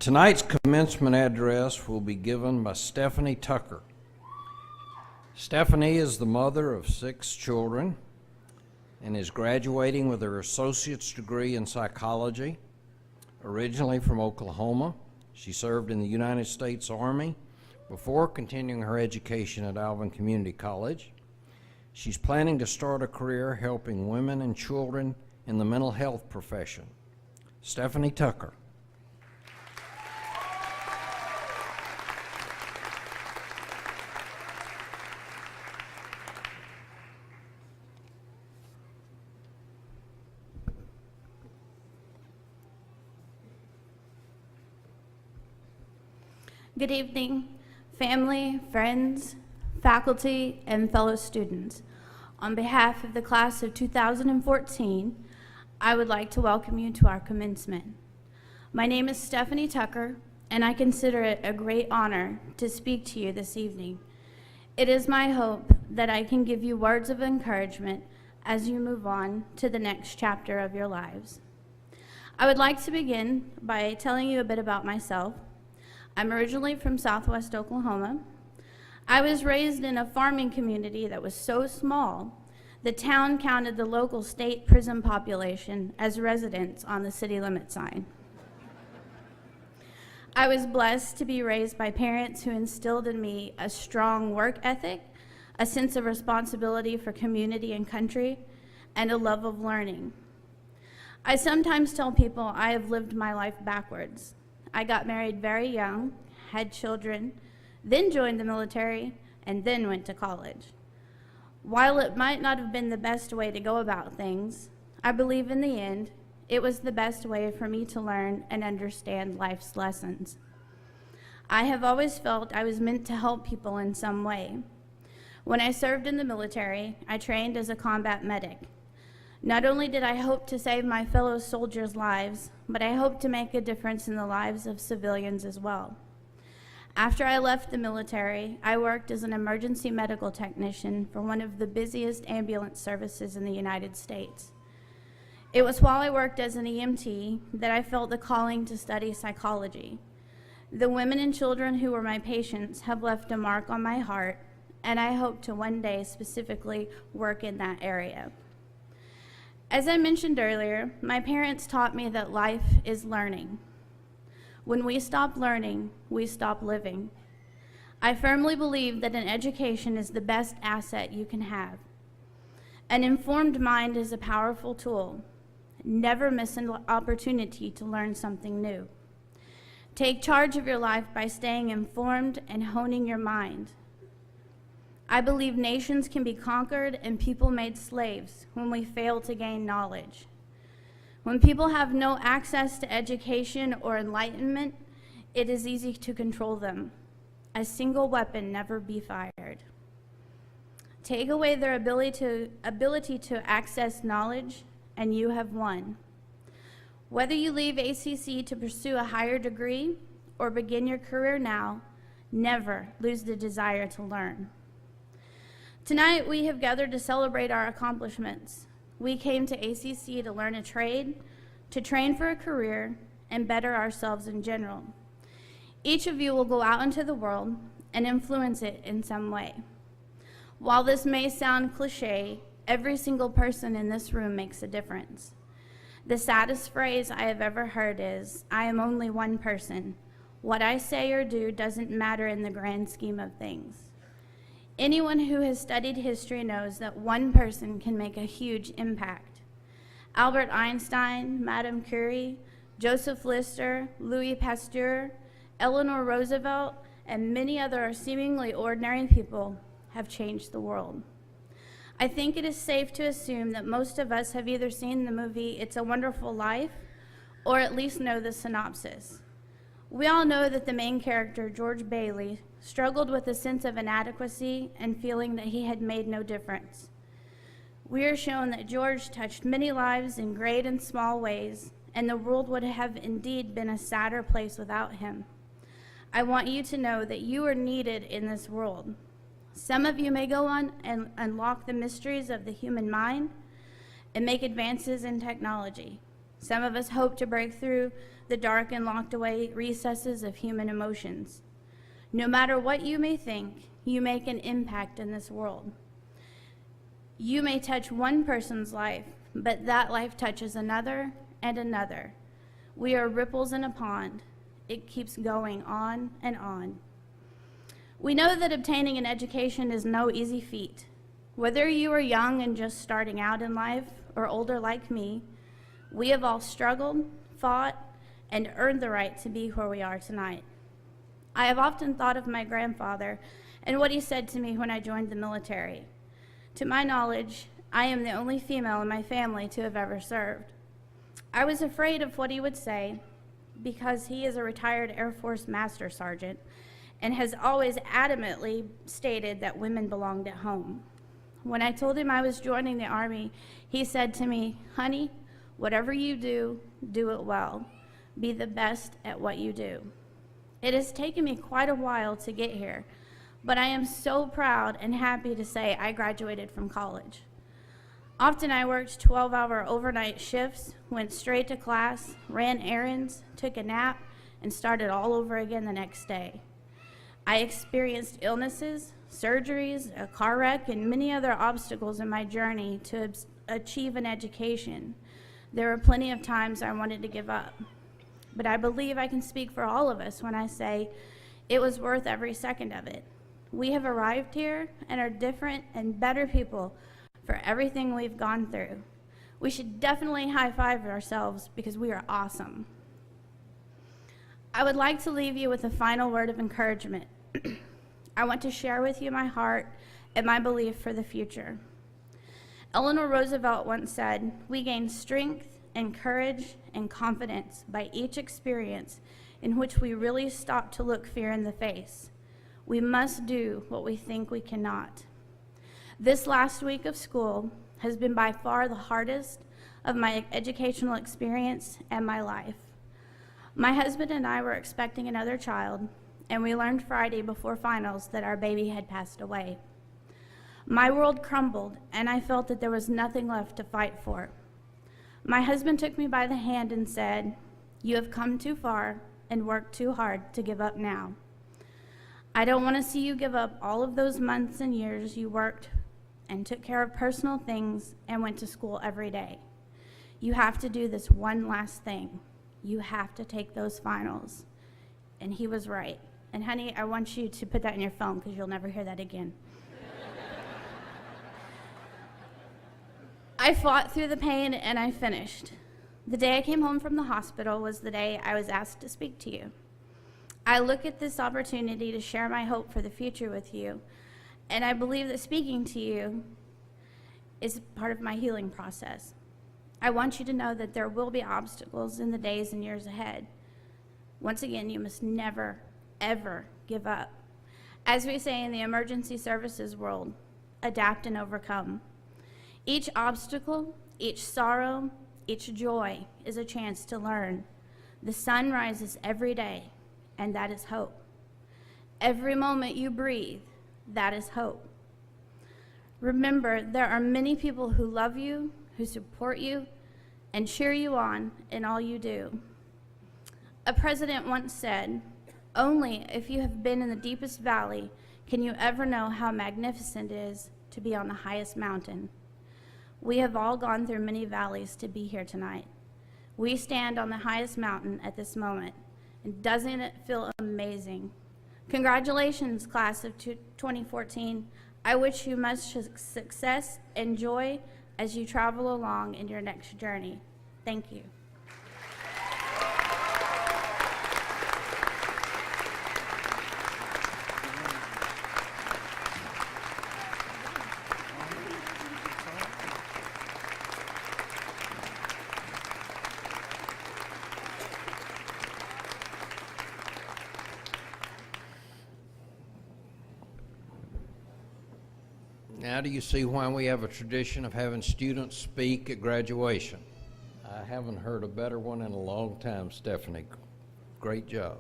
Tonight's commencement address will be given by Stephanie Tucker. Stephanie is the mother of 6 children and is graduating with her associate's degree in psychology. Originally from Oklahoma, she served in the United States Army before continuing her education at Alvin Community College. She's planning to start a career helping women and children in the mental health profession. Stephanie Tucker. Good evening, family, friends, faculty, and fellow students. On behalf of the class of 2014, I would like to welcome you to our commencement. My name is Stephanie Tucker, and I consider it a great honor to speak to you this evening. It is my hope that I can give you words of encouragement as you move on to the next chapter of your lives. I would like to begin by telling you a bit about myself. I'm originally from Southwest Oklahoma. I was raised in a farming community that was so small, the town counted the local state prison population as residents on the city limit sign. I was blessed to be raised by parents who instilled in me a strong work ethic, a sense of responsibility for community and country, and a love of learning. I sometimes tell people I have lived my life backwards. I got married very young, had children, then joined the military, and then went to college. While it might not have been the best way to go about things, I believe in the end, it was the best way for me to learn and understand life's lessons. I have always felt I was meant to help people in some way. When I served in the military, I trained as a combat medic. Not only did I hope to save my fellow soldiers' lives, but I hoped to make a difference in the lives of civilians as well. After I left the military, I worked as an emergency medical technician for one of the busiest ambulance services in the United States. It was while I worked as an EMT that I felt the calling to study psychology. The women and children who were my patients have left a mark on my heart, and I hope to one day specifically work in that area. As I mentioned earlier, my parents taught me that life is learning. When we stop learning, we stop living. I firmly believe that an education is the best asset you can have. An informed mind is a powerful tool. Never miss an opportunity to learn something new. Take charge of your life by staying informed and honing your mind. I believe nations can be conquered and people made slaves when we fail to gain knowledge. When people have no access to education or enlightenment, it is easy to control them. A single weapon never be fired. Take away their ability to access knowledge, and you have won. Whether you leave ACC to pursue a higher degree or begin your career now, never lose the desire to learn. Tonight, we have gathered to celebrate our accomplishments. We came to ACC to learn a trade, to train for a career, and better ourselves in general. Each of you will go out into the world and influence it in some way. While this may sound cliche, every single person in this room makes a difference. The saddest phrase I have ever heard is, "I am only one person. What I say or do doesn't matter in the grand scheme of things." Anyone who has studied history knows that one person can make a huge impact. Albert Einstein, Madame Curie, Joseph Lister, Louis Pasteur, Eleanor Roosevelt, and many other seemingly ordinary people have changed the world. I think it is safe to assume that most of us have either seen the movie It's a Wonderful Life or at least know the synopsis. We all know that the main character, George Bailey, struggled with a sense of inadequacy and feeling that he had made no difference. We are shown that George touched many lives in great and small ways, and the world would have indeed been a sadder place without him. I want you to know that you are needed in this world. Some of you may go on and unlock the mysteries of the human mind and make advances in technology. Some of us hope to break through the dark and locked away recesses of human emotions. No matter what you may think, you make an impact in this world. You may touch one person's life, but that life touches another and another. We are ripples in a pond. It keeps going on and on. We know that obtaining an education is no easy feat. Whether you are young and just starting out in life or older like me, we have all struggled, fought, and earned the right to be where we are tonight. I have often thought of my grandfather and what he said to me when I joined the military. To my knowledge, I am the only female in my family to have ever served. I was afraid of what he would say because he is a retired Air Force Master Sergeant and has always adamantly stated that women belonged at home. When I told him I was joining the Army, he said to me, "Honey, whatever you do, do it well. Be the best at what you do." It has taken me quite a while to get here, but I am so proud and happy to say I graduated from college. Often I worked 12-hour overnight shifts, went straight to class, ran errands, took a nap, and started all over again the next day. I experienced illnesses, surgeries, a car wreck, and many other obstacles in my journey to achieve an education. There were plenty of times I wanted to give up, but I believe I can speak for all of us when I say it was worth every second of it. We have arrived here and are different and better people for everything we've gone through. We should definitely high-five ourselves because we are awesome. I would like to leave you with a final word of encouragement. I want to share with you my heart and my belief for the future. Eleanor Roosevelt once said, "We gain strength and courage and confidence by each experience in which we really stop to look fear in the face. We must do what we think we cannot." This last week of school has been by far the hardest of my educational experience and my life. My husband and I were expecting another child, and we learned Friday before finals that our baby had passed away. My world crumbled, and I felt that there was nothing left to fight for. My husband took me by the hand and said, "You have come too far and worked too hard to give up now. I don't want to see you give up all of those months and years you worked and took care of personal things and went to school every day. You have to do this one last thing. You have to take those finals." And he was right. And honey, I want you to put that in your phone because you'll never hear that again. I fought through the pain and I finished. The day I came home from the hospital was the day I was asked to speak to you. I look at this opportunity to share my hope for the future with you, and I believe that speaking to you is part of my healing process. I want you to know that there will be obstacles in the days and years ahead. Once again, you must never, ever give up. As we say in the emergency services world, adapt and overcome. Each obstacle, each sorrow, each joy is a chance to learn. The sun rises every day, and that is hope. Every moment you breathe, that is hope. Remember, there are many people who love you, who support you, and cheer you on in all you do. A president once said, "Only if you have been in the deepest valley can you ever know how magnificent it is to be on the highest mountain." We have all gone through many valleys to be here tonight. We stand on the highest mountain at this moment, and doesn't it feel amazing? Congratulations, class of 2014. I wish you much success and joy as you travel along in your next journey. Thank you. Now do you see why we have a tradition of having students speak at graduation? I haven't heard a better one in a long time, Stephanie. Great job.